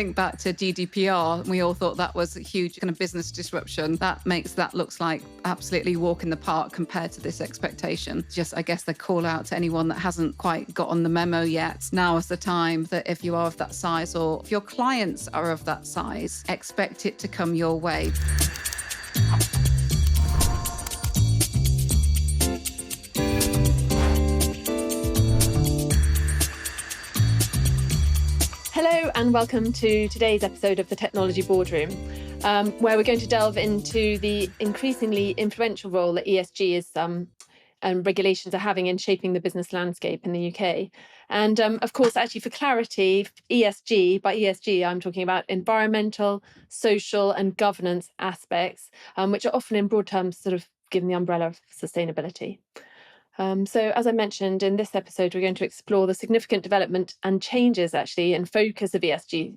think back to GDPR, we all thought that was a huge kind of business disruption. That looks like absolutely walk in the park compared to this expectation. Just, I guess, the call out to anyone that hasn't quite got on the memo yet. Now is the time that if you are of that size, or if your clients are of that size, expect it to come your way. Hello and welcome to today's episode of the Technology Boardroom, where we're going to delve into the increasingly influential role that ESG is and regulations are having in shaping the business landscape in the UK. And of course, actually for clarity, ESG, by ESG, I'm talking about environmental, social and governance aspects, which are often in broad terms sort of given the umbrella of sustainability. So as I mentioned, in this episode, we're going to explore the significant development and changes actually in focus of ESG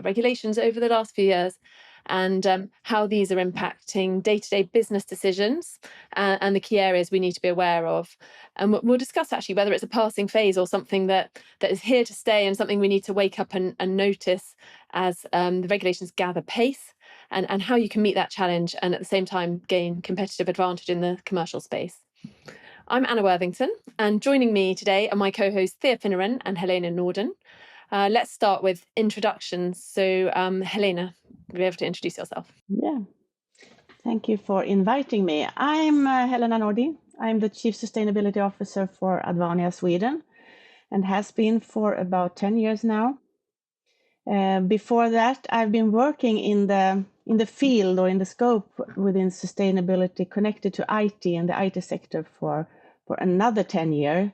regulations over the last few years, and how these are impacting day-to-day business decisions and the key areas we need to be aware of. And we'll discuss actually whether it's a passing phase or something that is here to stay and something we need to wake up and notice as the regulations gather pace, and how you can meet that challenge and at the same time gain competitive advantage in the commercial space. I'm Anna Worthington, and joining me today are my co-hosts Thea Finneran and Helena Norden. Let's start with introductions. So, Helena, will you be able to introduce yourself? Yeah, thank you for inviting me. I'm Helena Norden. I'm the Chief Sustainability Officer for Advania Sweden, and has been for about 10 years now. Before that, I've been working in the field or in the scope within sustainability connected to IT and the IT sector for another 10 years.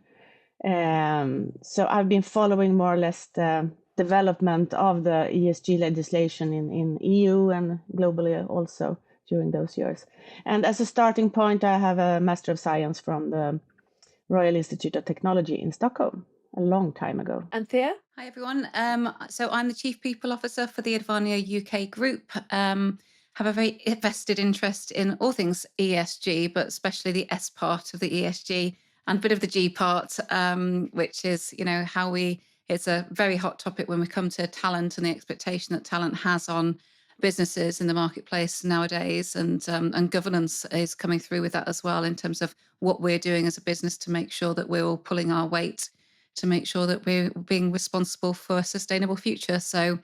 So I've been following more or less the development of the ESG legislation in EU and globally also during those years. And as a starting point, I have a Master of Science from the Royal Institute of Technology in Stockholm a long time ago. And Thea? Hi, everyone. So I'm the Chief People Officer for the Advania UK Group. Have a very vested interest in all things ESG, but especially the S part of the ESG and a bit of the G part, which is, it's a very hot topic when we come to talent and the expectation that talent has on businesses in the marketplace nowadays, and governance is coming through with that as well in terms of what we're doing as a business to make sure that we're all pulling our weight to make sure that we're being responsible for a sustainable future. So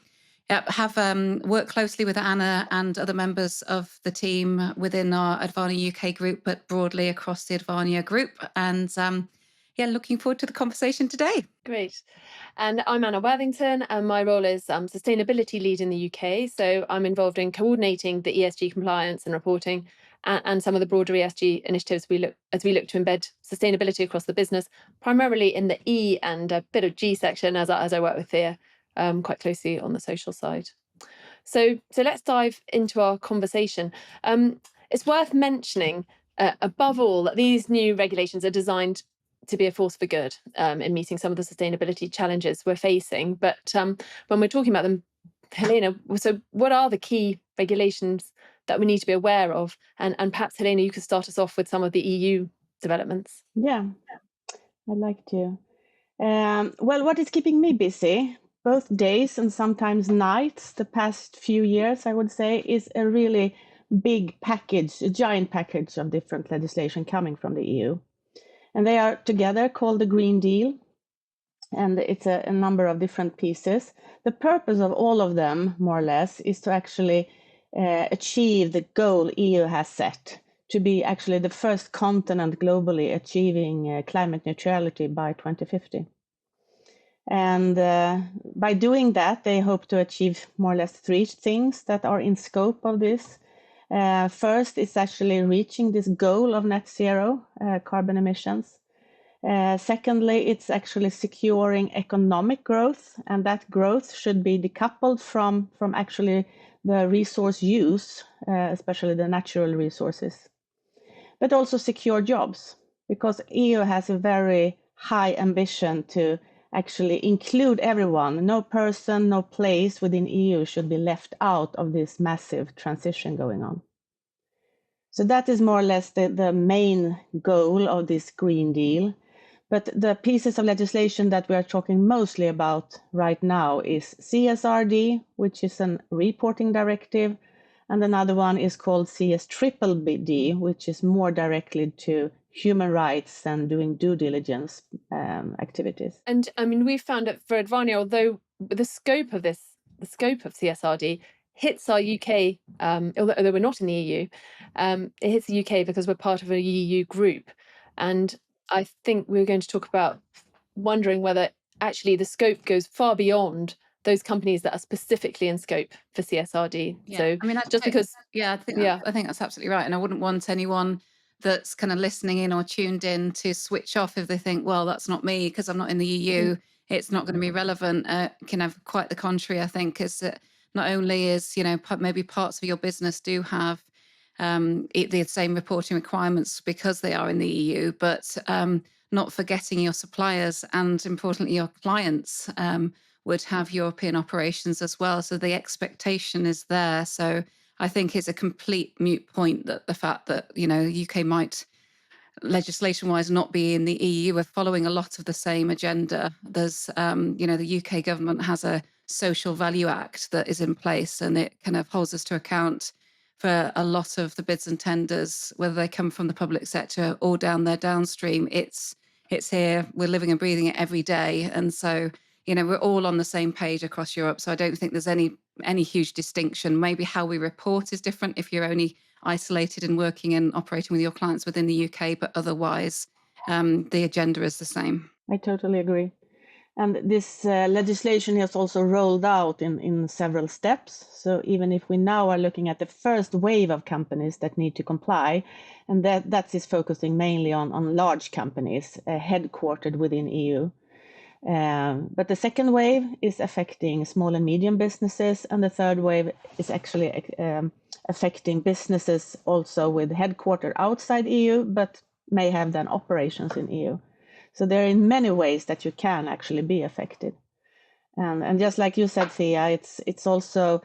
have worked closely with Anna and other members of the team within our Advania UK group, but broadly across the Advania group. And looking forward to the conversation today. Great. And I'm Anna Worthington, and my role is Sustainability Lead in the UK. So I'm involved in coordinating the ESG compliance and reporting and some of the broader ESG initiatives as we look to embed sustainability across the business, primarily in the E and a bit of G section as I work with Thea quite closely on the social side. So let's dive into our conversation. It's worth mentioning, above all, that these new regulations are designed to be a force for good in meeting some of the sustainability challenges we're facing. But when we're talking about them, Helena, so what are the key regulations that we need to be aware of? And perhaps, Helena, you could start us off with some of the EU developments. Yeah, I'd like to. Well, what is keeping me busy, both days and sometimes nights, the past few years, I would say, is a really big package, a giant package of different legislation coming from the EU. And they are together called the Green Deal. And it's a number of different pieces. The purpose of all of them, more or less, is to actually achieve the goal EU has set to be actually the first continent globally achieving climate neutrality by 2050. And by doing that, they hope to achieve more or less three things that are in scope of this. First is actually reaching this goal of net zero carbon emissions. Secondly, it's actually securing economic growth, and that growth should be decoupled from actually the resource use, especially the natural resources, but also secure jobs, because EU has a very high ambition to actually include everyone. No person, no place within EU should be left out of this massive transition going on. So that is more or less the main goal of this Green Deal. But the pieces of legislation that we are talking mostly about right now is CSRD, which is a reporting directive, and another one is called CSDDD, which is more directly to human rights and doing due diligence activities. And I mean, we found that for Advania, although the scope of CSRD hits our UK, although we're not in the EU, it hits the UK because we're part of a EU group. And I think we're going to talk about wondering whether actually the scope goes far beyond those companies that are specifically in scope for CSRD. Yeah, So I mean, just because, I think that's absolutely right, and I wouldn't want anyone that's kind of listening in or tuned in to switch off if they think, well, that's not me because I'm not in the EU. It's not going to be relevant. Can have quite the contrary. I think is that not only is maybe parts of your business do have the same reporting requirements because they are in the EU, but not forgetting your suppliers and importantly your clients would have European operations as well. So the expectation is there. So I think it's a complete moot point that the fact that, UK might legislation-wise not be in the EU. We're following a lot of the same agenda. There's, the UK government has a Social Value Act that is in place, and it kind of holds us to account for a lot of the bids and tenders, whether they come from the public sector or down their downstream. It's here. We're living and breathing it every day, and so we're all on the same page across Europe. So I don't think there's any huge distinction. Maybe how we report is different if you're only isolated and working and operating with your clients within the UK, but otherwise the agenda is the same. I totally agree. And this legislation is also rolled out in several steps. So even if we now are looking at the first wave of companies that need to comply, and that is focusing mainly on large companies headquartered within EU. But the second wave is affecting small and medium businesses, and the third wave is actually affecting businesses also with headquarters outside EU, but may have then operations in EU. So there are in many ways that you can actually be affected. And just like you said, Thea, it's also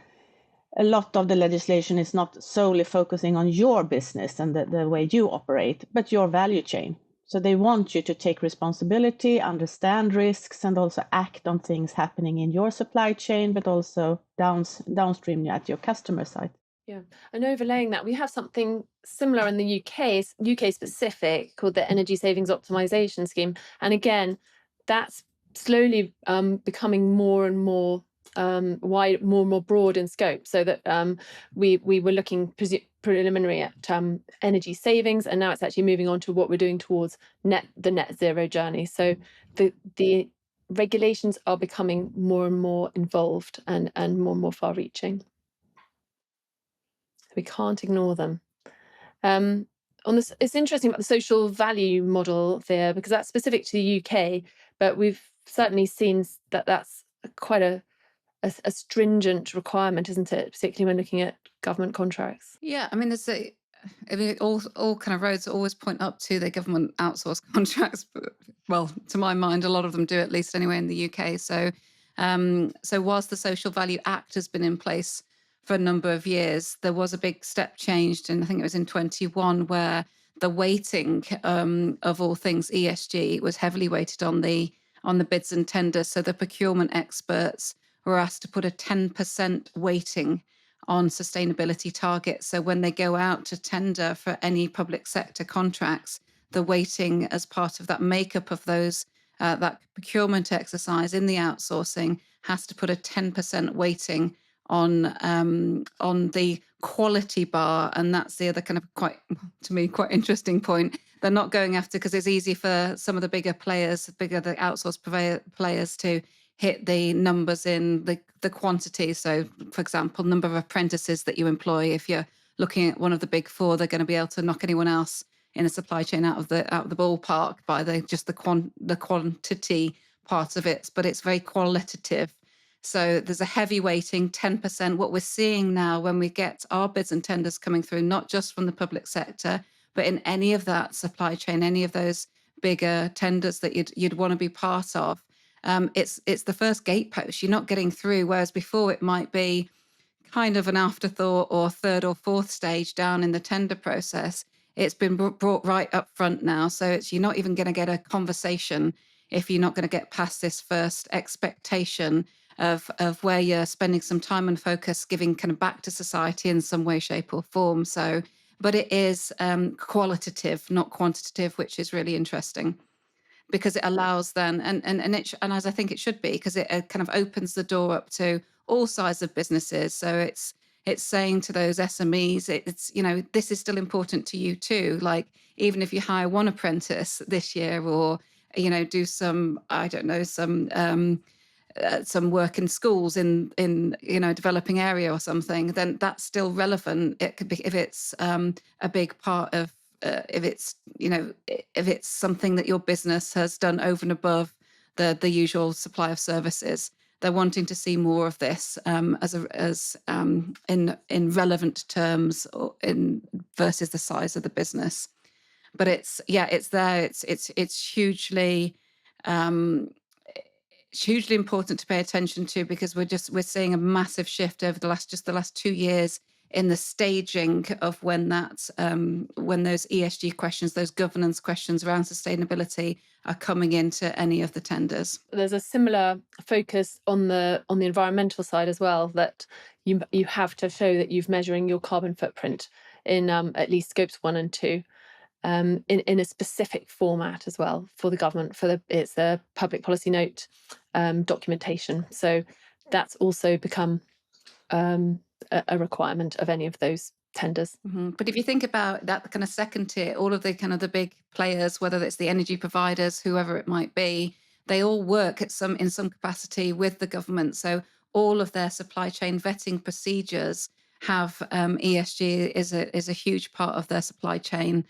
a lot of the legislation is not solely focusing on your business and the way you operate, but your value chain. So they want you to take responsibility, understand risks, and also act on things happening in your supply chain, but also downstream at your customer side. Yeah, and overlaying that, we have something similar in the UK specific, called the Energy Savings Optimization Scheme. And again, that's slowly becoming more and more wide, more and more broad in scope. So that we were looking preliminary at energy savings, and now it's actually moving on to what we're doing towards the net zero journey. So the regulations are becoming more and more involved and more and more far reaching. We can't ignore them. On this, it's interesting about the social value model there, because that's specific to the UK, but we've certainly seen that that's quite a stringent requirement, isn't it? Particularly when looking at government contracts. Yeah, I mean, all kind of roads always point up to the government outsourced contracts. But, well, to my mind, a lot of them do, at least anyway in the UK. So, so whilst the Social Value Act has been in place for a number of years, there was a big step changed, and I think it was in 21, where the weighting of all things ESG was heavily weighted on the bids and tenders. So the procurement experts were asked to put a 10% weighting on sustainability targets. So when they go out to tender for any public sector contracts, the weighting as part of that makeup of those that procurement exercise in the outsourcing has to put a 10% weighting on the quality bar. And that's the other kind of quite interesting point. They're not going after, because it's easy for some of the bigger the outsourced players to hit the numbers in the quantity. So, for example, number of apprentices that you employ. If you're looking at one of the big four, they're going to be able to knock anyone else in the supply chain out of the ballpark by the quantity part of it. But it's very qualitative. So there's a heavy weighting, 10%. What we're seeing now when we get our bids and tenders coming through, not just from the public sector, but in any of that supply chain, any of those bigger tenders that you'd want to be part of, it's the first gatepost. You're not getting through, whereas before it might be kind of an afterthought or third or fourth stage down in the tender process. it's been brought right up front now. So you're not even going to get a conversation if you're not going to get past this first expectation of where you're spending some time and focus giving kind of back to society in some way, shape, or form. So, but it is qualitative, not quantitative, which is really interesting because it allows then and as I think it should be, because it kind of opens the door up to all sides of businesses. So it's saying to those SMEs, it's this is still important to you too. Like even if you hire one apprentice this year, or do some, I don't know, some work in schools in a developing area or something, then that's still relevant. It could be if it's a big part of if it's if it's something that your business has done over and above the usual supply of services. They're wanting to see more of this as in relevant terms or in versus the size of the business. But it's there. It's um, hugely important to pay attention to, because we're seeing a massive shift over the last 2 years in the staging of when those ESG questions, those governance questions around sustainability are coming into any of the tenders. There's a similar focus on the environmental side as well, that you have to show that you're measuring your carbon footprint in at least scopes 1 and 2. In a specific format as well for the government, it's the public policy note documentation. So that's also become a requirement of any of those tenders. Mm-hmm. But if you think about that kind of second tier, all of the kind of the big players, whether it's the energy providers, whoever it might be, they all work in some capacity with the government. So all of their supply chain vetting procedures have ESG is a huge part of their supply chain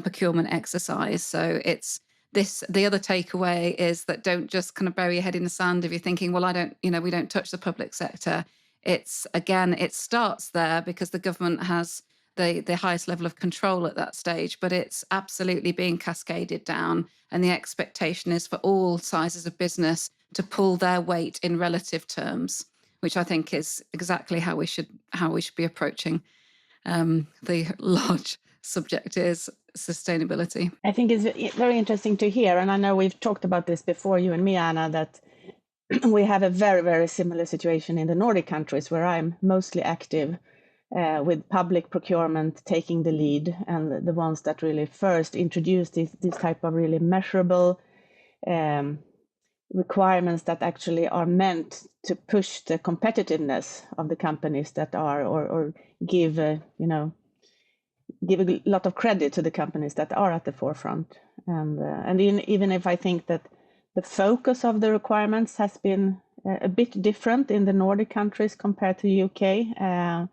procurement exercise. So it's this. The other takeaway is that don't just kind of bury your head in the sand if you're thinking, well, we don't touch the public sector. It's again, it starts there because the government has the highest level of control at that stage, but it's absolutely being cascaded down. And the expectation is for all sizes of business to pull their weight in relative terms, which I think is exactly how we should be approaching the large subject is sustainability. I think it's very interesting to hear, and I know we've talked about this before, you and me, Anna, that we have a very, very similar situation in the Nordic countries where I'm mostly active, with public procurement taking the lead, and the ones that really first introduced this type of really measurable requirements that actually are meant to push the competitiveness of the companies that are, or give give a lot of credit to the companies that are at the forefront. And even if I think that the focus of the requirements has been a bit different in the Nordic countries compared to the UK,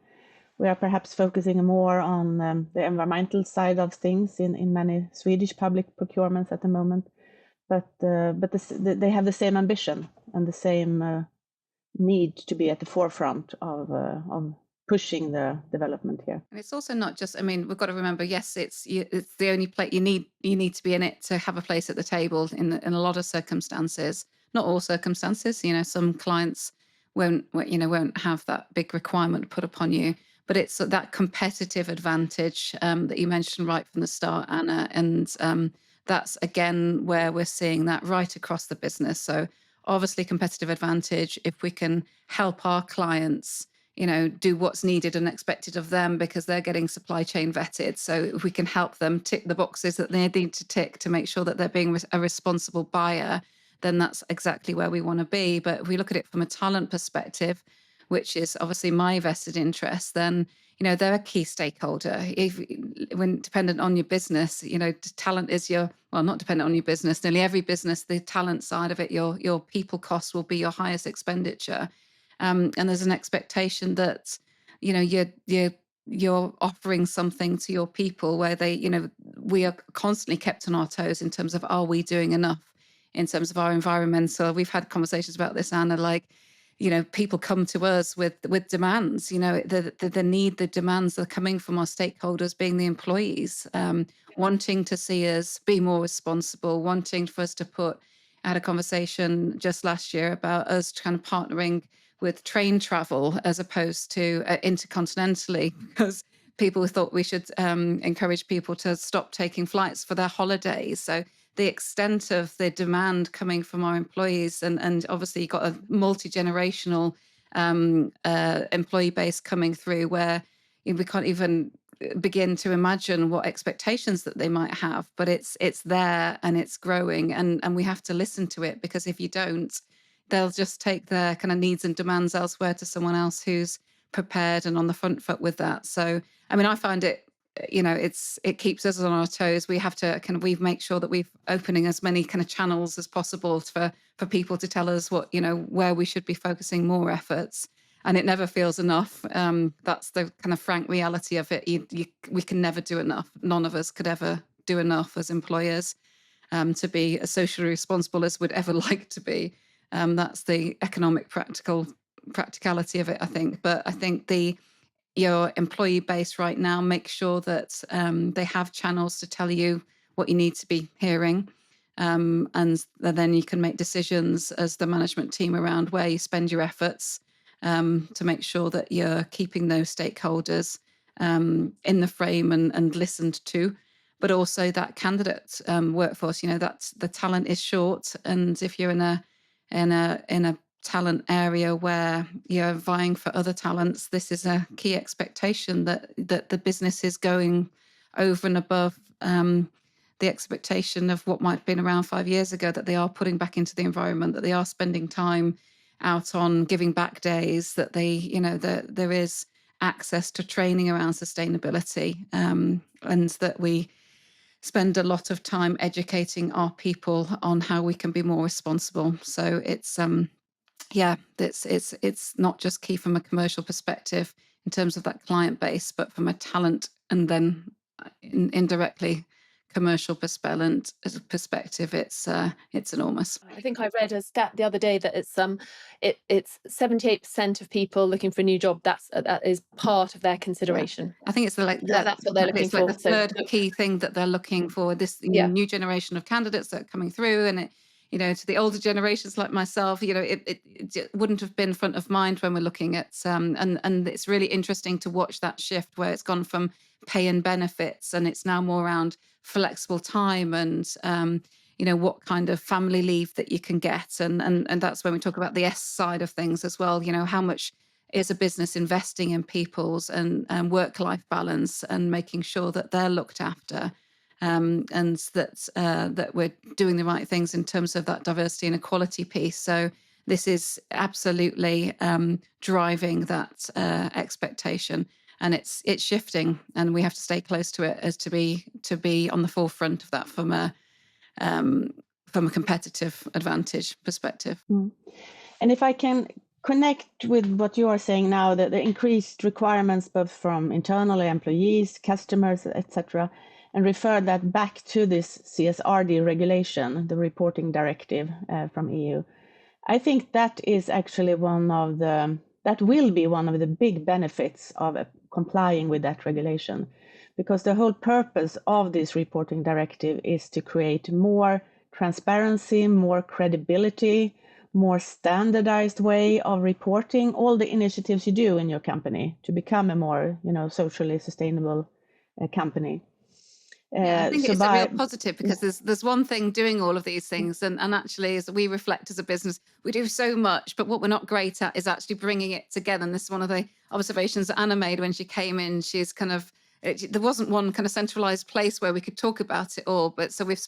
we are perhaps focusing more on the environmental side of things in many Swedish public procurements at the moment. But they have the same ambition and the same need to be at the forefront of pushing the development here. And it's also not just, I mean, we've got to remember, yes, it's the only place you need to be in it to have a place at the table in a lot of circumstances. Not all circumstances, some clients won't have that big requirement put upon you, but it's that competitive advantage that you mentioned right from the start, Anna, and that's again where we're seeing that right across the business. So obviously competitive advantage if we can help our clients do what's needed and expected of them because they're getting supply chain vetted. So if we can help them tick the boxes that they need to tick to make sure that they're being a responsible buyer, then that's exactly where we want to be. But if we look at it from a talent perspective, which is obviously my vested interest, then they're a key stakeholder. When dependent on your business, talent is not dependent on your business. Nearly every business, the talent side of it, your people costs will be your highest expenditure. And there's an expectation that you're offering something to your people where we are constantly kept on our toes in terms of, are we doing enough in terms of our environmental. We've had conversations about this, Anna, like people come to us with demands, the need, the demands that are coming from our stakeholders, being the employees, wanting to see us be more responsible, wanting for us to I had a conversation just last year about us kind of partnering with train travel as opposed to intercontinentally, because people thought we should encourage people to stop taking flights for their holidays. So the extent of the demand coming from our employees, and obviously you've got a multi-generational employee base coming through where we can't even begin to imagine what expectations that they might have, but it's there and it's growing, and we have to listen to it, because if you don't, they'll just take their kind of needs and demands elsewhere to someone else who's prepared and on the front foot with that. So I mean, I find it, it keeps us on our toes. We have to we make sure that we're opening as many kind of channels as possible for people to tell us what, where we should be focusing more efforts. And it never feels enough. That's the kind of frank reality of it. We can never do enough. None of us could ever do enough as employers to be as socially responsible as we'd ever like to be. That's the economic practicality of it, I think. But I think your employee base right now, make sure that they have channels to tell you what you need to be hearing. And then you can make decisions as the management team around where you spend your efforts, to make sure that you're keeping those stakeholders in the frame and listened to. But also that candidate workforce, that the talent is short, and if you're in a talent area where you're vying for other talents, this is a key expectation that the business is going over and above the expectation of what might have been around 5 years ago, that they are putting back into the environment, that they are spending time out on giving back days, that that there is access to training around sustainability, and that we spend a lot of time educating our people on how we can be more responsible. So it's not just key from a commercial perspective in terms of that client base, but from a talent and then indirectly commercial perspective, it's enormous. I think I read a stat the other day that it's 78% of people looking for a new job, that is part of their consideration. I think it's That's what they're looking it's like for. the third key thing that they're looking for. This Yeah. new generation of candidates that are coming through, and to the older generations like myself, it wouldn't have been front of mind when we're looking at and it's really interesting to watch that shift where it's gone from pay and benefits, and it's now more around flexible time and what kind of family leave that you can get, and that's when we talk about the S side of things as well. How much is a business investing in people's and work-life balance, and making sure that they're looked after, and that we're doing the right things in terms of that diversity and equality piece. So this is absolutely driving that expectation, and it's shifting, and we have to stay close to it as to be on the forefront of that from a competitive advantage perspective. And if I can connect with what you are saying now, that the increased requirements both from internal employees, customers, etc., and refer that back to this CSRD regulation, the reporting directive from EU, I think that is actually that will be one of the big benefits of complying with that regulation, because the whole purpose of this reporting directive is to create more transparency, more credibility, more standardized way of reporting all the initiatives you do in your company to become a more, socially sustainable company. Yeah, I think it's a real positive, because there's one thing doing all of these things, and actually, as we reflect as a business, we do so much, but what we're not great at is actually bringing it together. And this is one of the observations that Anna made when she came in. She's there wasn't one kind of centralized place where we could talk about it all, but so we've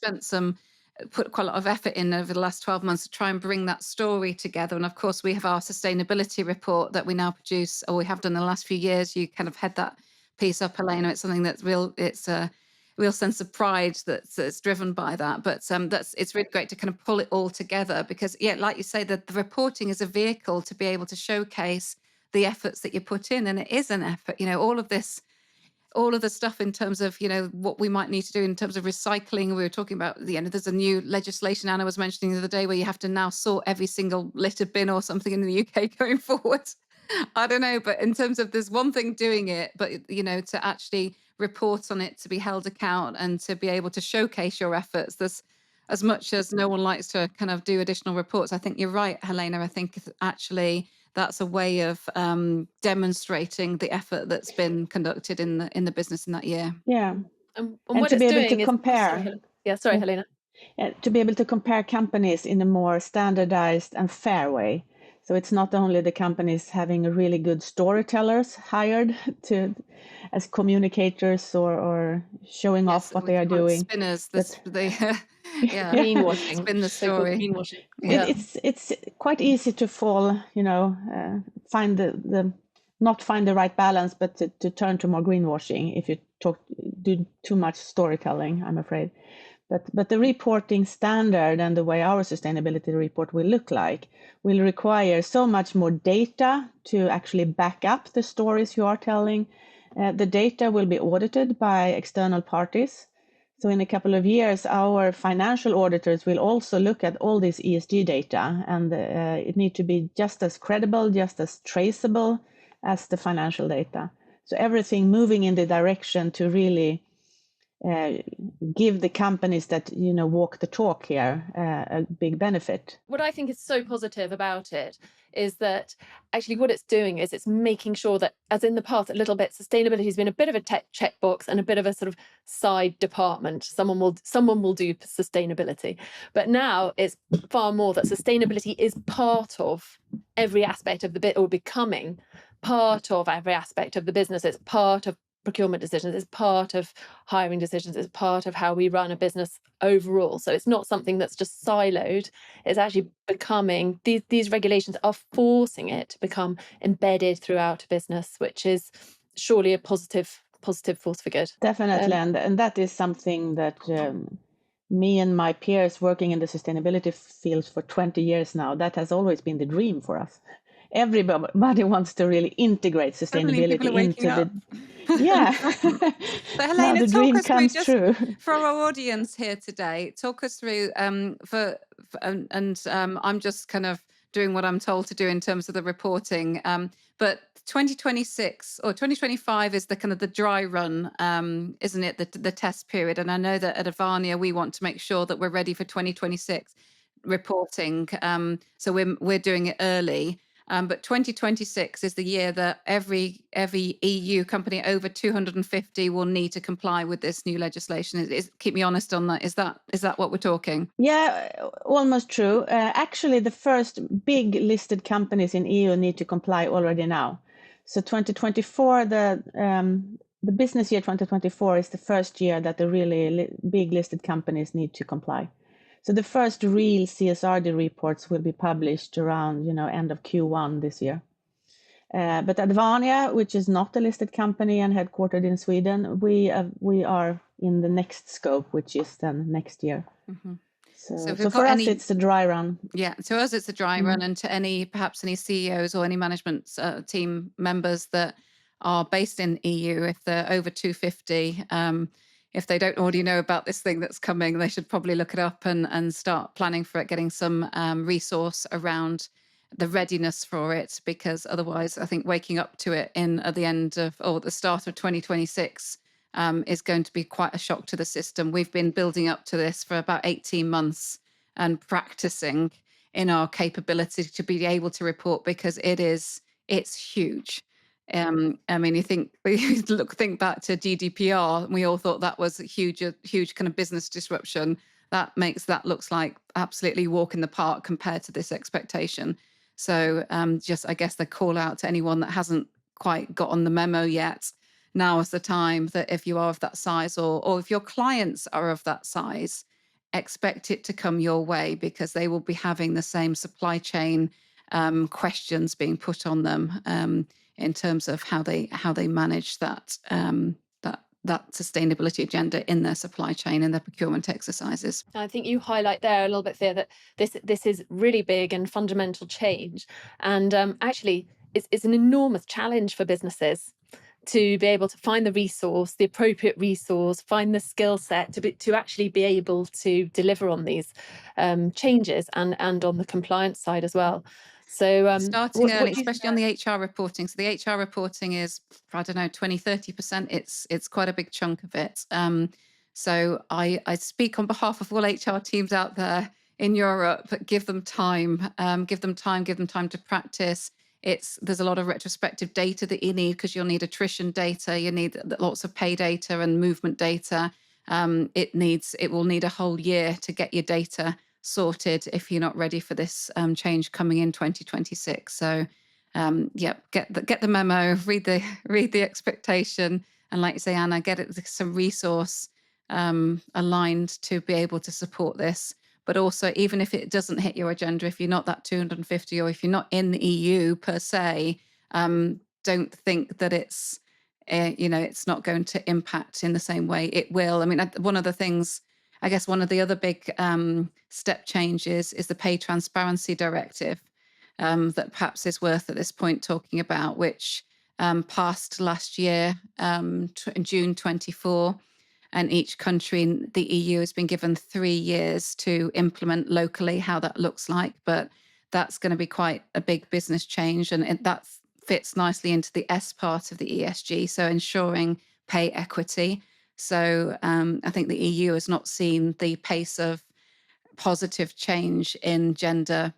put quite a lot of effort in over the last 12 months to try and bring that story together. And of course, we have our sustainability report that we now produce, or we have done in the last few years. You kind of head that piece up, Helena. It's something that's it's a real sense of pride that's driven by that. But it's really great to kind of pull it all together, because, yeah, like you say, that the reporting is a vehicle to be able to showcase the efforts that you put in, and it is an effort. All of the stuff in terms of, what we might need to do in terms of recycling. We were talking about, there's a new legislation Anna was mentioning the other day where you have to now sort every single litter bin or something in the UK going forward. I don't know, but in terms of, there's one thing doing it, but, to actually report on it, to be held account, and to be able to showcase your efforts. There's, as much as no one likes to kind of do additional reports, I think you're right, Helena. I think actually that's a way of demonstrating the effort that's been conducted in the business in that year. Yeah. And And what to it's be able to doing is, sorry, compare, yeah, sorry, yeah, Helena. to be able to compare companies in a more standardized and fair way. So it's not only the companies having really good storytellers hired to as communicators or showing Yes, off what we they are call it doing, spinners. but They, yeah, Greenwashing, spin the so-called story. greenwashing. Yeah. it's quite easy to fall, find the not find the right balance, but to turn to more greenwashing if you do too much storytelling, I'm afraid. But the reporting standard and the way our sustainability report will look like will require so much more data to actually back up the stories you are telling. The data will be audited by external parties. So in a couple of years, our financial auditors will also look at all this ESG data, and it needs to be just as credible, just as traceable as the financial data. So everything moving in the direction to really give the companies that walk the talk here a big benefit. What I think is so positive about it is that actually what it's doing is it's making sure that, as in the past, a little bit, sustainability has been a bit of a tech checkbox and a bit of a sort of side department. Someone will do sustainability, but now it's far more that sustainability is part of every aspect of the bit, or becoming part of every aspect of the business. It's part of procurement decisions, it's part of hiring decisions, it's part of how we run a business overall. So it's not something that's just siloed. It's actually becoming, these regulations are forcing it to become embedded throughout a business, which is surely a positive force for good. Definitely, and that is something that me and my peers working in the sustainability field for 20 years now, that has always been the dream for us. Everybody wants to really integrate Suddenly people sustainability are waking into up. yeah. So Now Helena, the talk dream us through, comes just true. for our audience here today, talk us through I'm just kind of doing what I'm told to do in terms of the reporting. But 2026 or 2025 is the kind of the dry run, isn't it? The test period. And I know that at Advania, we want to make sure that we're ready for 2026 reporting. So we're doing it early. But 2026 is the year that every EU company over 250 will need to comply with this new legislation. Keep me honest on that. Is that what we're talking? Yeah, almost true. Actually, the first big listed companies in EU need to comply already now. So 2024, the business year 2024 is the first year that the really big listed companies need to comply. So the first real CSRD reports will be published around end of Q1 this year. But Advania, which is not a listed company and headquartered in Sweden, we are in the next scope, which is then next year. Mm-hmm. So for us, it's a dry run. Yeah, to us it's a dry run, and to perhaps any CEOs or any management team members that are based in EU, if they're over 250, if they don't already know about this thing that's coming, they should probably look it up and start planning for it, getting some resource around the readiness for it, because otherwise I think waking up to it at the end of or the start of 2026 is going to be quite a shock to the system. We've been building up to this for about 18 months and practicing in our capability to be able to report, because it's huge. I mean, you think back to GDPR, and we all thought that was a huge kind of business disruption. That looks like absolutely walk in the park compared to this expectation. So just I guess the call out to anyone that hasn't quite got on the memo yet. Now is the time that if you are of that size, or if your clients are of that size, expect it to come your way, because they will be having the same supply chain questions being put on them in terms of how they manage that sustainability agenda in their supply chain and their procurement exercises. I think you highlight there a little bit, Thea, that this is really big and fundamental change, and actually it's an enormous challenge for businesses to be able to find the appropriate resource, find the skill set to actually be able to deliver on these changes and on the compliance side as well. So starting early, especially on the HR reporting. So the HR reporting is, I don't know, 20-30%. It's quite a big chunk of it. So I speak on behalf of all HR teams out there in Europe. Give them time. Give them time to practice. there's a lot of retrospective data that you need, because you'll need attrition data, you need lots of pay data and movement data. It will need a whole year to get your data sorted if you're not ready for this change coming in 2026. So yeah, get the memo, read the expectation, and like you say, Anna, get it some resource aligned to be able to support this. But also, even if it doesn't hit your agenda, if you're not that 250, or if you're not in the EU per se, don't think that it's not going to impact in the same way. It will. I mean, one of the things, I guess, one of the other big step changes is the Pay Transparency Directive, that perhaps is worth at this point talking about, which passed last year in June 24. And each country in the EU has been given 3 years to implement locally how that looks like. But that's going to be quite a big business change. And that fits nicely into the S part of the ESG, so ensuring pay equity. So I think the EU has not seen the pace of positive change in gender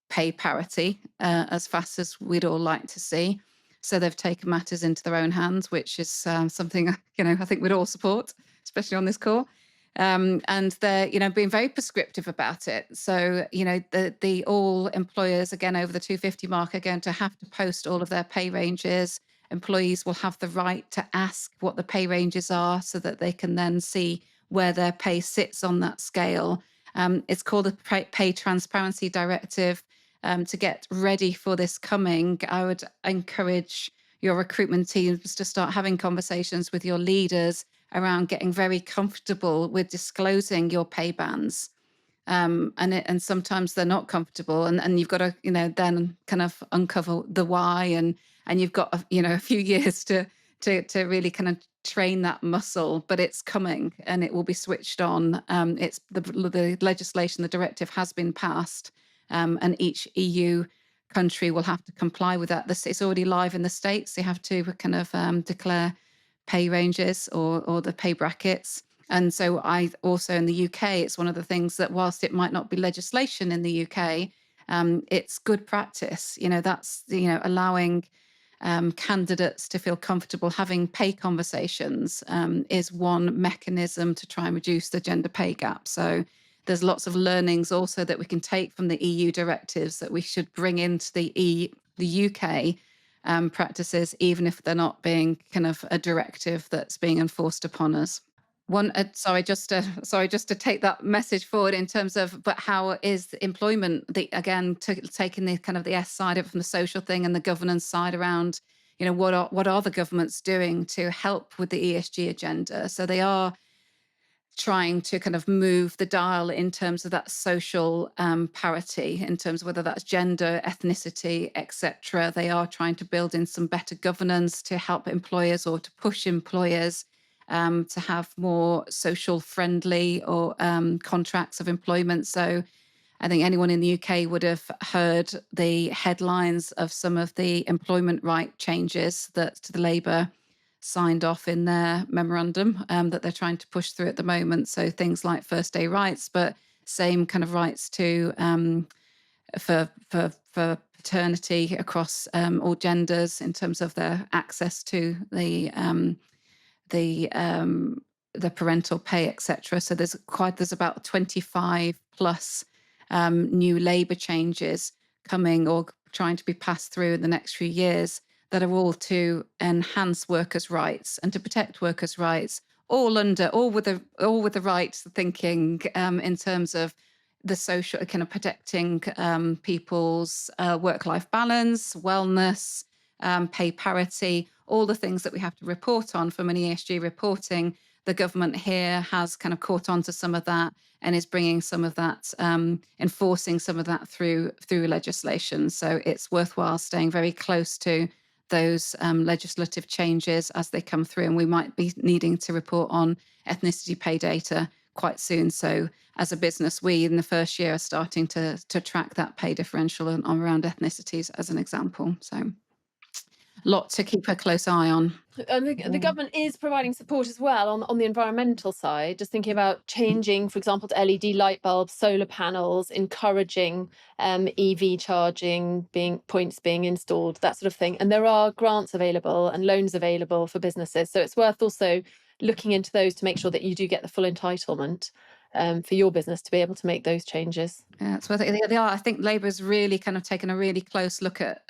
pay parity as fast as we'd all like to see. So they've taken matters into their own hands, which is something I think we'd all support, especially on this call. And they're being very prescriptive about it. So the all employers, again, over the 250 mark, are going to have to post all of their pay ranges. Employees will have the right to ask what the pay ranges are, so that they can then see where their pay sits on that scale. It's called the Pay Transparency Directive. To get ready for this coming, I would encourage your recruitment teams to start having conversations with your leaders around getting very comfortable with disclosing your pay bands. And sometimes they're not comfortable, and you've got to then kind of uncover the why, and you've got a few years to really kind of train that muscle. But it's coming, and it will be switched on. It's the legislation, the directive has been passed, and each EU country will have to comply with that. It's already live in the States. They have to kind of declare pay ranges or the pay brackets. And so I also, in the UK, it's one of the things that, whilst it might not be legislation in the UK, it's good practice. That's allowing candidates to feel comfortable having pay conversations is one mechanism to try and reduce the gender pay gap. So there's lots of learnings also that we can take from the EU directives that we should bring into the UK practices, even if they're not being kind of a directive that's being enforced upon us. Just to take that message forward in terms of, but how is employment, taking the kind of the S side of it from the social thing and the governance side around, what are the governments doing to help with the ESG agenda? So they are trying to kind of move the dial in terms of that social parity, in terms of whether that's gender, ethnicity, etc. They are trying to build in some better governance to help employers, or to push employers to have more social friendly or contracts of employment. So I think anyone in the UK would have heard the headlines of some of the employment right changes that the Labour signed off in their memorandum that they're trying to push through at the moment. So things like first day rights, but same kind of rights to for paternity across all genders, in terms of their access to the parental pay, etc. So there's about 25 plus new Labour changes coming or trying to be passed through in the next few years, that are all to enhance workers' rights and to protect workers' rights, all with the right thinking in terms of the social kind of protecting people's work-life balance, wellness, pay parity, all the things that we have to report on from an ESG reporting. The government here has kind of caught on to some of that and is bringing some of that, enforcing some of that through legislation. So it's worthwhile staying very close to those legislative changes as they come through, and we might be needing to report on ethnicity pay data quite soon. So as a business, we in the first year are starting to track that pay differential around ethnicities, as an example. So lot to keep a close eye on. And the government is providing support as well on the environmental side, just thinking about changing, for example, to LED light bulbs, solar panels, encouraging EV charging, points being installed, that sort of thing. And there are grants available and loans available for businesses. So it's worth also looking into those to make sure that you do get the full entitlement for your business to be able to make those changes. Yeah, it's worth it. They are. I think Labour's really kind of taken a really close look at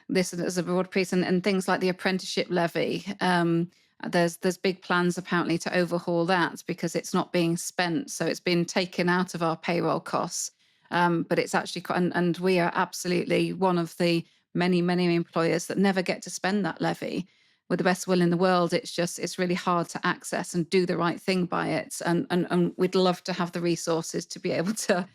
this as a broad piece, and things like the apprenticeship levy. There's big plans apparently to overhaul that because it's not being spent, so it's been taken out of our payroll costs. But it's actually quite, and we are absolutely one of the many employers that never get to spend that levy. With the best will in the world, it's really hard to access and do the right thing by it. And we'd love to have the resources to be able to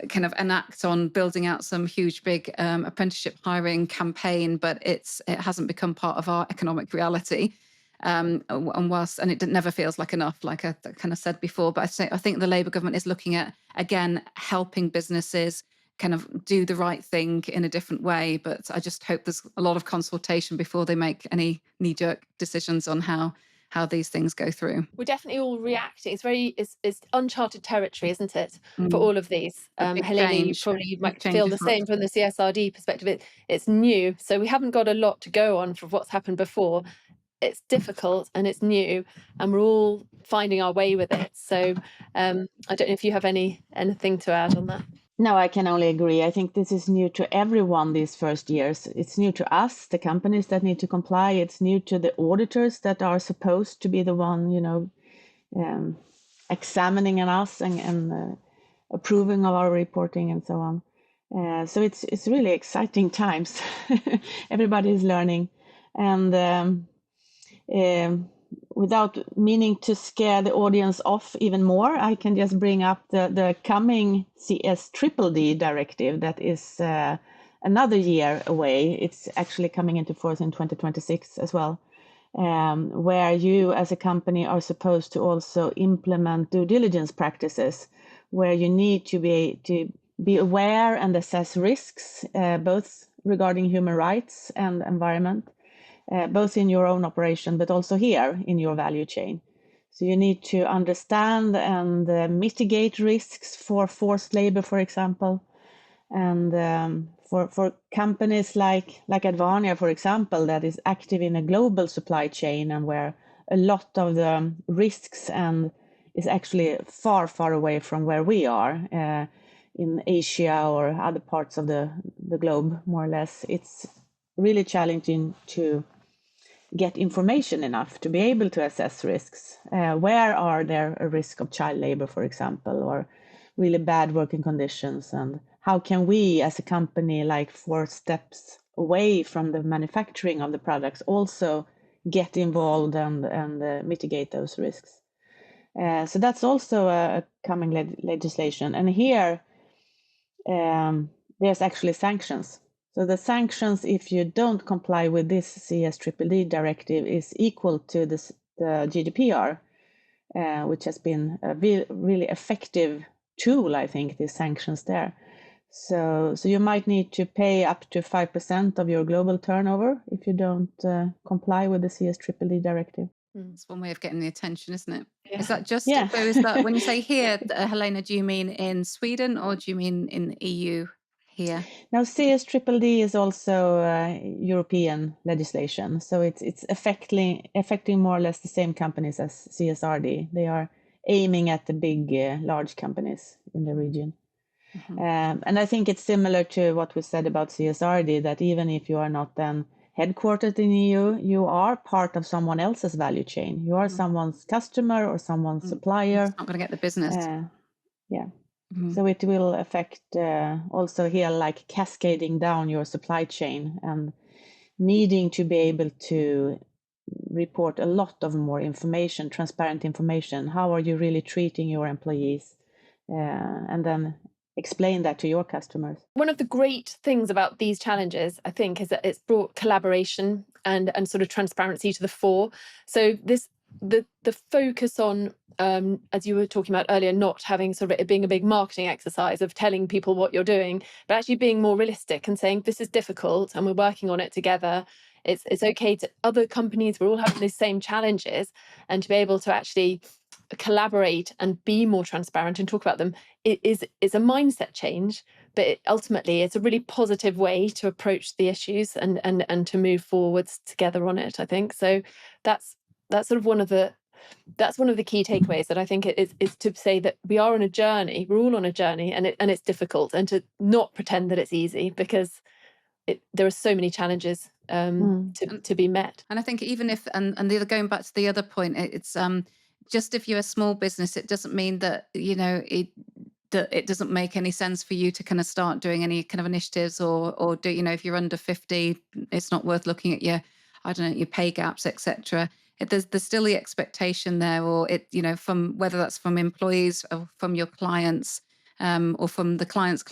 kind of enact on building out some huge big apprenticeship hiring campaign, but it hasn't become part of our economic reality. And it never feels like enough, like I kind of said before. But I think the Labour government is looking at, again, helping businesses kind of do the right thing in a different way. But I just hope there's a lot of consultation before they make any knee-jerk decisions on how these things go through. We're definitely all reacting. It's uncharted territory, isn't it, for Mm. all of these? A big Helena, you change. probably might Big feel change the is lots. same from the CSRD perspective. It's new, so we haven't got a lot to go on for what's happened before. It's difficult and it's new, and we're all finding our way with it. So I don't know if you have anything to add on that. No, I can only agree. I think this is new to everyone these first years. It's new to us, the companies that need to comply. It's new to the auditors that are supposed to be the one, examining us and approving of our reporting and so on. So it's really exciting times. Everybody is learning, and without meaning to scare the audience off even more, I can just bring up the coming CSDDD directive that is another year away. It's actually coming into force in 2026 as well, where you as a company are supposed to also implement due diligence practices, where you need to be aware and assess risks, both regarding human rights and environment, both in your own operation, but also here in your value chain. So you need to understand and mitigate risks for forced labor, for example. And for companies like Advania, for example, that is active in a global supply chain and where a lot of the risks and is actually far away from where we are in Asia or other parts of the globe, more or less, it's really challenging to get information enough to be able to assess risks. Where are there a risk of child labor, for example, or really bad working conditions? And how can we as a company, like 4 steps away from the manufacturing of the products, also get involved and mitigate those risks? So that's also a coming legislation. And here there's actually sanctions. So the sanctions, if you don't comply with this CSDDD directive, is equal to the GDPR, which has been a really effective tool, I think, these sanctions there. So you might need to pay up to 5% of your global turnover if you don't comply with the CSDDD directive. It's one way of getting the attention, isn't it? Yeah. Is that just, Yeah. so is that, when you say here, Helena, do you mean in Sweden or do you mean in the EU here? Now, CSDDD is also European legislation, so it's affecting more or less the same companies as CSRD. They are aiming at the big, large companies in the region. And I think it's similar to what we said about CSRD, that even if you are not then headquartered in EU, you are part of someone else's value chain. You are someone's customer or someone's supplier. It's not going to get the business. Yeah. So it will affect also here, like cascading down your supply chain and needing to be able to report a lot of more information, transparent information. How are you really treating your employees? And then explain that to your customers. One of the great things about these challenges, I think, is that it's brought collaboration and sort of transparency to the fore. So the focus on, as you were talking about earlier, not having sort of it being a big marketing exercise of telling people what you're doing, but actually being more realistic and saying this is difficult and we're working on it together. It's okay to other companies, we're all having these same challenges, and to be able to actually collaborate and be more transparent and talk about them is a mindset change, but ultimately it's a really positive way to approach the issues and to move forwards together on it, I think. So that's sort of one of the key takeaways, that I think is to say that we are on a journey, we're all on a journey, and it's difficult, and to not pretend that it's easy, because there are so many challenges to be met. And I think even if, and the other, going back to the other point, it's just if you're a small business, it doesn't mean that, that it doesn't make any sense for you to kind of start doing any kind of initiatives, or do, if you're under 50, it's not worth looking at your, I don't know, your pay gaps, etc. There's still the expectation there, or from whether that's from employees or from your clients, or from the clients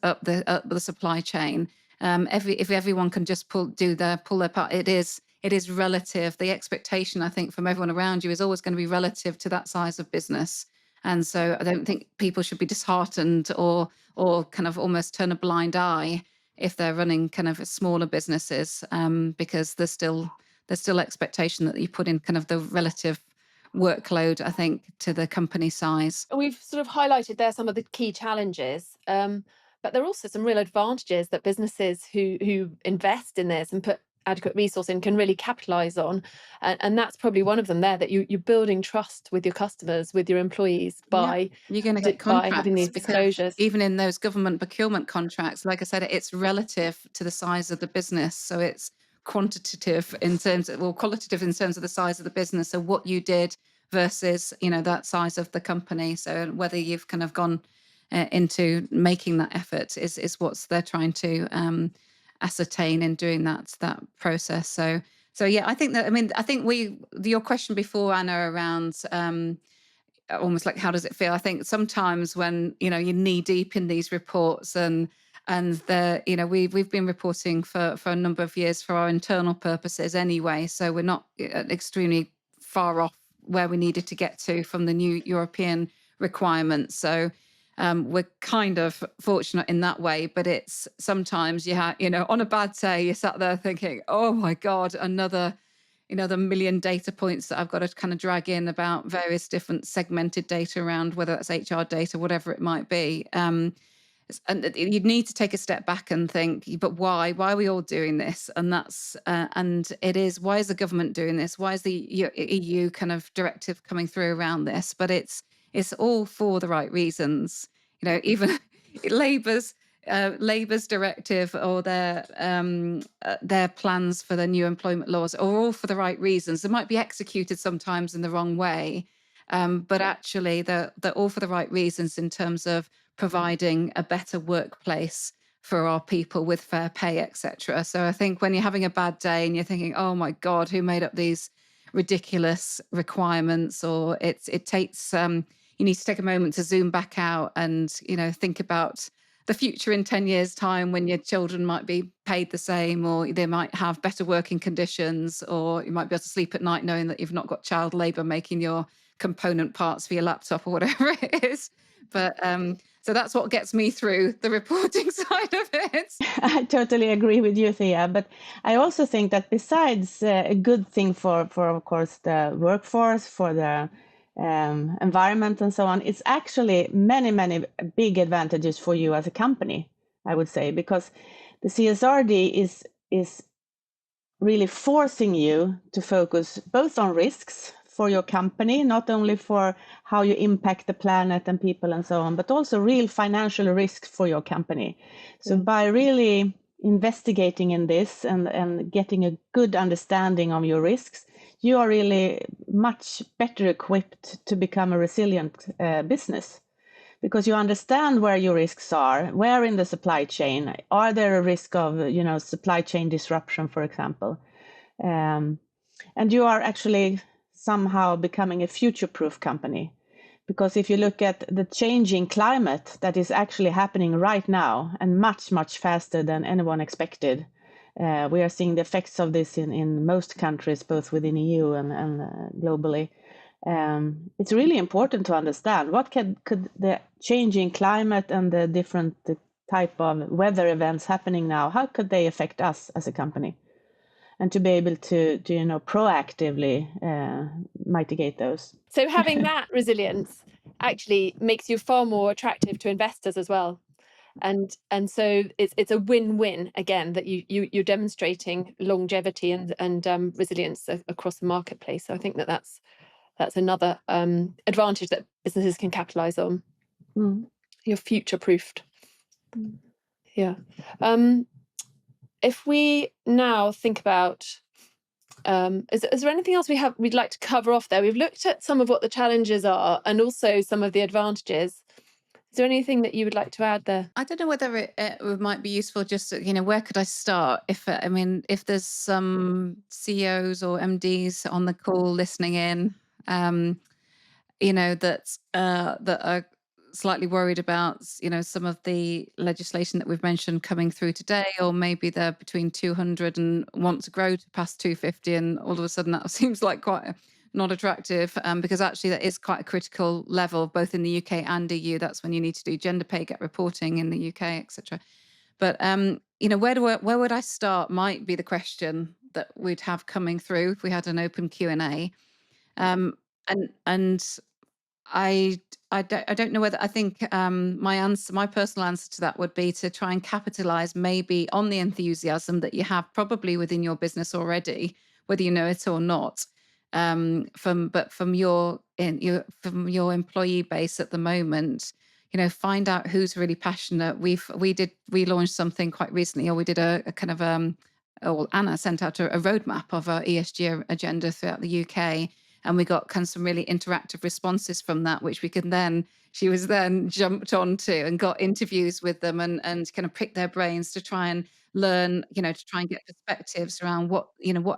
up the supply chain. If everyone can just pull their part, it is relative. The expectation, I think, from everyone around you is always going to be relative to that size of business. And so I don't think people should be disheartened or kind of almost turn a blind eye if they're running kind of smaller businesses, because there's still expectation that you put in kind of the relative workload, I think, to the company size. We've sort of highlighted there some of the key challenges, but there are also some real advantages that businesses who invest in this and put adequate resource in can really capitalize on, and that's probably one of them there, that you're building trust with your customers, with your employees, by you're going to get by having contracts, these because disclosures. even in those government procurement contracts, like I said, it's relative to the size of the business. So it's qualitative in terms of the size of the business. So what you did versus, that size of the company. So whether you've kind of gone into making that effort is what they're trying to ascertain in doing that process. So yeah, I think your question before, Anna, around almost like how does it feel? I think sometimes when you're knee deep in these reports, and we've been reporting for a number of years for our internal purposes anyway, so we're not extremely far off where we needed to get to from the new European requirements. So we're kind of fortunate in that way, but it's sometimes on a bad day, you're sat there thinking, oh my God, another the million data points that I've got to kind of drag in about various different segmented data around, whether that's HR data, whatever it might be. And you'd need to take a step back and think, but why? Why are we all doing this? And that's why is the government doing this? Why is the EU kind of directive coming through around this? But it's all for the right reasons. Even Labour's directive, or their plans for the new employment laws, are all for the right reasons. They might be executed sometimes in the wrong way, but actually they're all for the right reasons in terms of providing a better workplace for our people with fair pay, etc. So I think when you're having a bad day and you're thinking, oh my God, who made up these ridiculous requirements, or it takes you need to take a moment to zoom back out and think about the future in 10 years' time, when your children might be paid the same, or they might have better working conditions, or you might be able to sleep at night knowing that you've not got child labour making your component parts for your laptop or whatever it is. But so that's what gets me through the reporting side of it. I totally agree with you, Thea. But I also think that besides a good thing for of course the workforce, for the environment and so on, it's actually many big advantages for you as a company, I would say, because the CSRD is really forcing you to focus both on risks for your company, not only for how you impact the planet and people and so on, but also real financial risks for your company. So by really investigating in this and getting a good understanding of your risks, you are really much better equipped to become a resilient business, because you understand where your risks are, where in the supply chain. Are there a risk of supply chain disruption, for example? And you are actually somehow becoming a future-proof company. Because if you look at the changing climate that is actually happening right now, and much faster than anyone expected, we are seeing the effects of this in most countries, both within EU and globally. It's really important to understand what could the changing climate and the different type of weather events happening now, how could they affect us as a company? and to be able to proactively mitigate those. So having that resilience actually makes you far more attractive to investors as well. And so it's a win-win again, that you're demonstrating longevity and resilience across the marketplace. So I think that's another advantage that businesses can capitalize on. You're future-proofed. Yeah. If we now think about, is there anything else we'd like to cover off there? We've looked at some of what the challenges are and also some of the advantages. Is there anything that you would like to add there? I don't know whether it might be useful just to, where could I start? If there's some CEOs or MDs on the call listening in, that are slightly worried about, some of the legislation that we've mentioned coming through today, or maybe they're between 200 and want to grow to past 250, and all of a sudden that seems like quite not attractive, because actually that is quite a critical level, both in the UK and EU. That's when you need to do gender pay gap reporting in the UK, etc. But where would I start might be the question that we'd have coming through if we had an open Q&A. And I don't know whether I think my personal answer to that would be to try and capitalize maybe on the enthusiasm that you have probably within your business already, whether you know it or not, from your employee base at the moment. Find out who's really passionate. We launched something quite recently, or we did a kind of Anna sent out a roadmap of our ESG agenda throughout the UK. And we got kind of some really interactive responses from that, which she was then jumped onto and got interviews with them and kind of picked their brains to try and learn, to try and get perspectives around what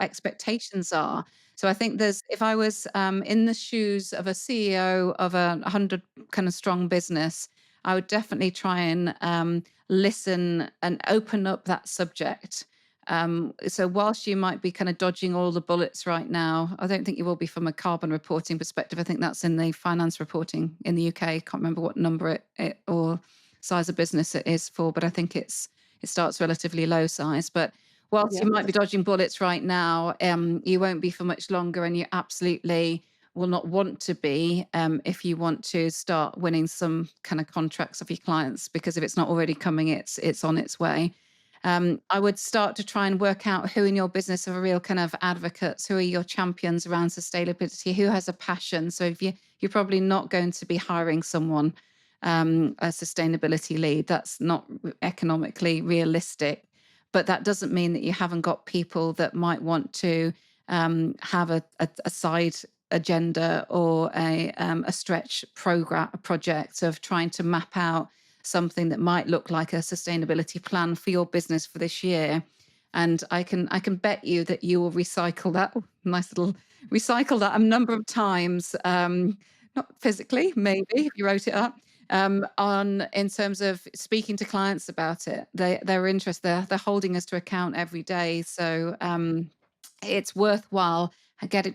expectations are. So I think if I was in the shoes of a CEO of a 100 kind of strong business, I would definitely try and listen and open up that subject. So whilst you might be kind of dodging all the bullets right now, I don't think you will be from a carbon reporting perspective. I think that's in the finance reporting in the UK. I can't remember what number it or size of business it is for, but I think it starts relatively low size. But whilst you might be dodging bullets right now, you won't be for much longer, and you absolutely will not want to be if you want to start winning some kind of contracts of your clients, because if it's not already coming, it's on its way. I would start to try and work out who in your business are real kind of advocates, who are your champions around sustainability, who has a passion. So if you're probably not going to be hiring someone, a sustainability lead, that's not economically realistic. But that doesn't mean that you haven't got people that might want to have a side agenda or a stretch project of trying to map out something that might look like a sustainability plan for your business for this year. And I can bet you that you will recycle that. Oh, nice little recycle that a number of times, not physically, maybe if you wrote it up, in terms of speaking to clients about it. They're interested. They're holding us to account every day. So it's worthwhile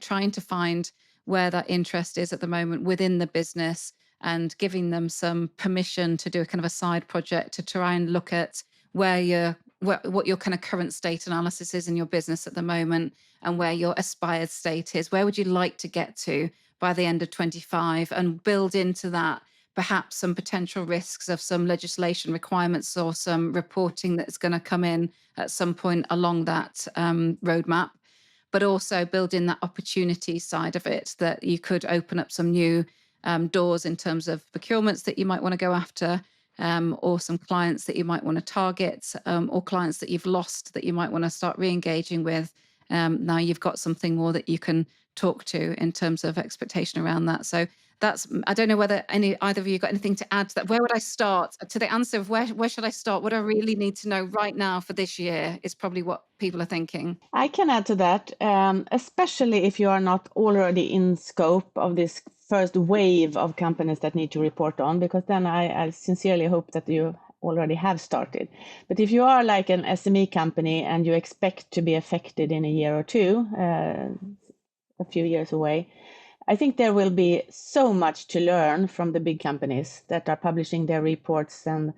trying to find where that interest is at the moment within the business, and giving them some permission to do a kind of a side project to try and look at what your kind of current state analysis is in your business at the moment, and where your aspired state is. Where would you like to get to by the end of 25, and build into that perhaps some potential risks of some legislation requirements or some reporting that's going to come in at some point along that roadmap, but also build in that opportunity side of it, that you could open up some new doors in terms of procurements that you might want to go after, or some clients that you might want to target, or clients that you've lost that you might want to start re-engaging with. Now you've got something more that you can talk to in terms of expectation around that. So I don't know whether either of you got anything to add to that. Where would I start? To the answer of where should I start? What I really need to know right now for this year is probably what people are thinking. I can add to that, especially if you are not already in scope of this first wave of companies that need to report on, because then I sincerely hope that you already have started. But if you are like an SME company and you expect to be affected in a year or two, a few years away, I think there will be so much to learn from the big companies that are publishing their reports and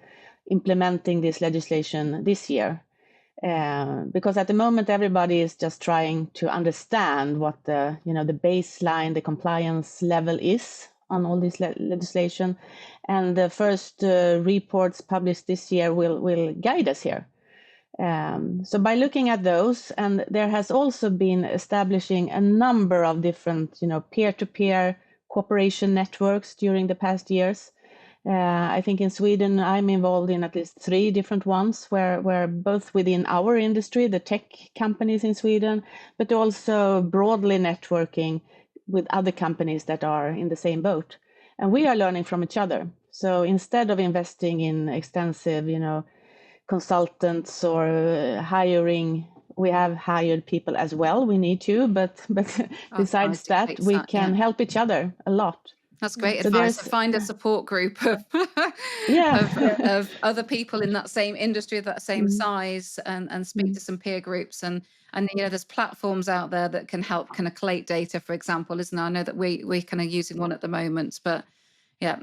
implementing this legislation this year. Because at the moment everybody is just trying to understand what the baseline, the compliance level is on all this legislation, and the first reports published this year will guide us here. So by looking at those, and there has also been establishing a number of different peer-to-peer cooperation networks during the past years. I think in Sweden, I'm involved in at least 3 different ones where both within our industry, the tech companies in Sweden, but also broadly networking with other companies that are in the same boat. And we are learning from each other. So instead of investing in extensive, consultants or hiring, we have hired people as well. We need to, but besides that, we can help each other a lot. That's great So advice. So find a support group of of other people in that same industry, that same size, and speak to some peer groups. And there's platforms out there that can help kind of collate data, for example, isn't there? I know that we're kind of using one at the moment, but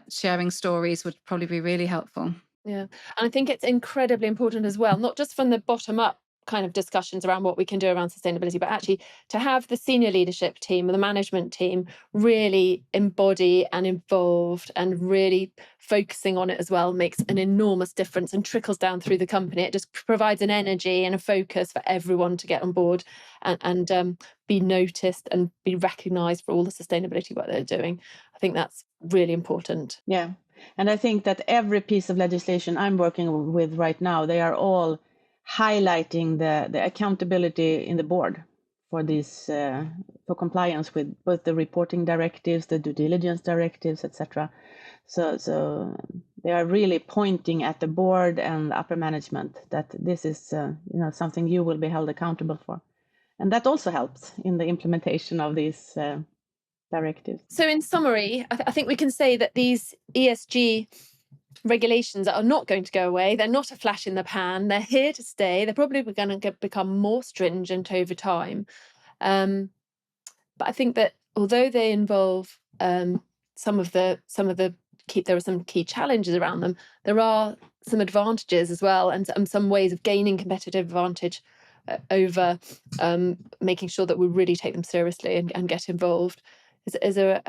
sharing stories would probably be really helpful. Yeah, and I think it's incredibly important as well, not just from the bottom up kind of discussions around what we can do around sustainability, but actually to have the senior leadership team or the management team really embody and involved and really focusing on it as well makes an enormous difference and trickles down through the company. It just provides an energy and a focus for everyone to get on board and be noticed and be recognised for all the sustainability work they're doing. I think that's really important. Yeah. And I think that every piece of legislation I'm working with right now, they are all highlighting the accountability in the board for this for compliance with both the reporting directives, the due diligence directives, etc. So they are really pointing at the board and upper management that this is something you will be held accountable for, and that also helps in the implementation of these directives. So in summary, I think we can say that these ESG regulations are not going to go away. They're not a flash in the pan. They're here to stay. They're probably going to become more stringent over time. But I think that although they involve some of the there are some key challenges around them, there are some advantages as well, and some ways of gaining competitive advantage over making sure that we really take them seriously and get involved. Is there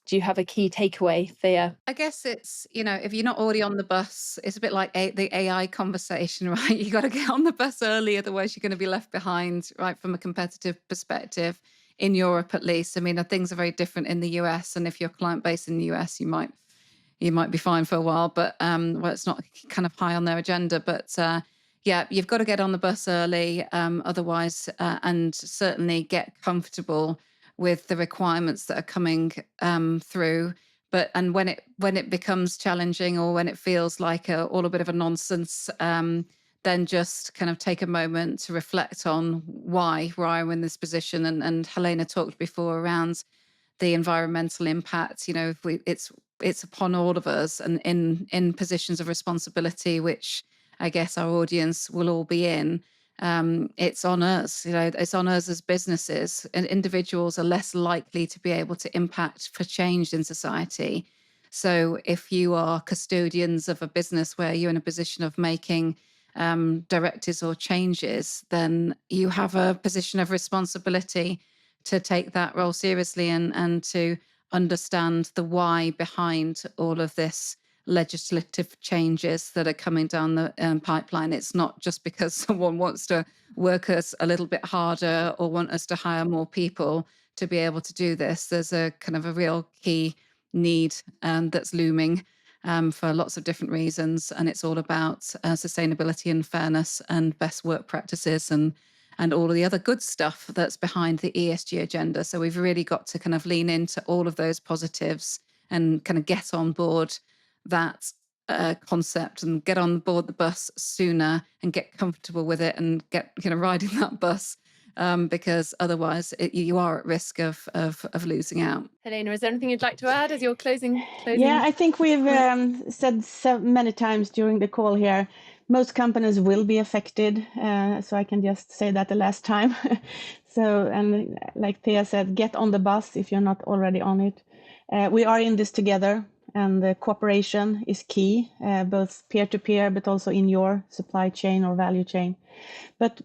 do you have a key takeaway, Thea? I guess it's, if you're not already on the bus, it's a bit like the AI conversation, right? You got to get on the bus early, otherwise you're going to be left behind, right, from a competitive perspective, in Europe at least. I mean, things are very different in the US, and if you're client based in the US, you might be fine for a while, but it's not kind of high on their agenda. But you've got to get on the bus early, otherwise, and certainly get comfortable with the requirements that are coming through. And when it becomes challenging, or when it feels like all a bit of a nonsense, then just kind of take a moment to reflect on why I'm in this position. And Helena talked before around the environmental impact. It's upon all of us, and in positions of responsibility, which I guess our audience will all be in. It's on us. It's on us as businesses, and individuals are less likely to be able to impact for change in society. So if you are custodians of a business where you're in a position of making directives or changes, then you have a position of responsibility to take that role seriously and to understand the why behind all of this legislative changes that are coming down the pipeline. It's not just because someone wants to work us a little bit harder or want us to hire more people to be able to do this. There's a kind of a real key need that's looming for lots of different reasons, and it's all about sustainability and fairness and best work practices and all of the other good stuff that's behind the ESG agenda. So we've really got to kind of lean into all of those positives and kind of get on board that concept and get on board the bus sooner and get comfortable with it and get riding that bus, because otherwise you are at risk of losing out. Helena, is there anything you'd like to add as your closing? Yeah, I think we've said so many times during the call here, most companies will be affected. So I can just say that the last time. So, and like Thea said, get on the bus if you're not already on it. We are in this together. and the cooperation is key, both peer-to-peer, but also in your supply chain or value chain. But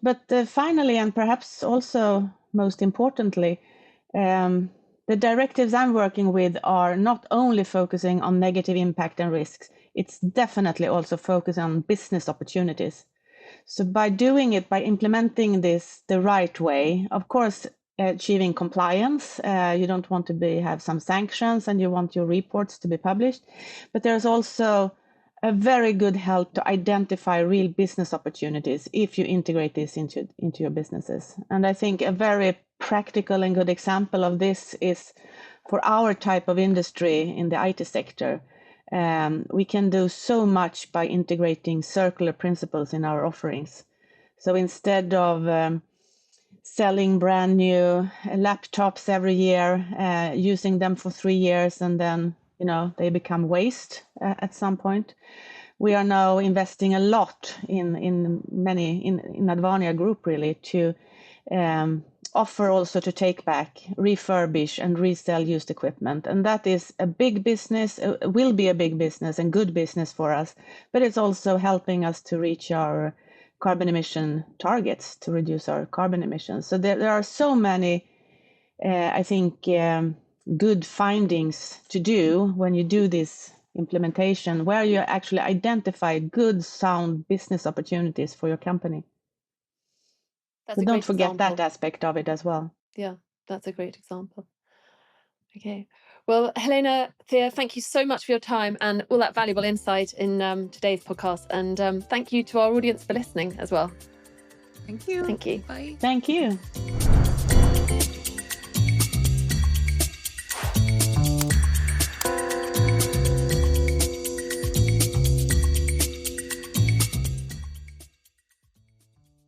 finally, and perhaps also most importantly, the directives I'm working with are not only focusing on negative impact and risks, it's definitely also focusing on business opportunities. So by doing it, by implementing this the right way, of course, achieving compliance, you don't want to have some sanctions and you want your reports to be published, but there's also a very good help to identify real business opportunities if you integrate this into your businesses. And I think a very practical and good example of this is for our type of industry in the IT sector. We can do so much by integrating circular principles in our offerings. So instead of selling brand new laptops every year, using them for 3 years, and then they become waste at some point, we are now investing a lot in Advania Group really to offer also to take back, refurbish, and resell used equipment. And that is a big business, will be a big business and good business for us, but it's also helping us to reach our carbon emission targets, to reduce our carbon emissions. So there are so many, I think, good findings to do when you do this implementation, where you actually identify good, sound business opportunities for your company. That's So don't forget that aspect of it as well. Yeah, that's a great example. Okay. Well, Helena, Thea, thank you so much for your time and all that valuable insight in today's podcast. And thank you to our audience for listening as well. Thank you. Thank you. Bye. Thank you.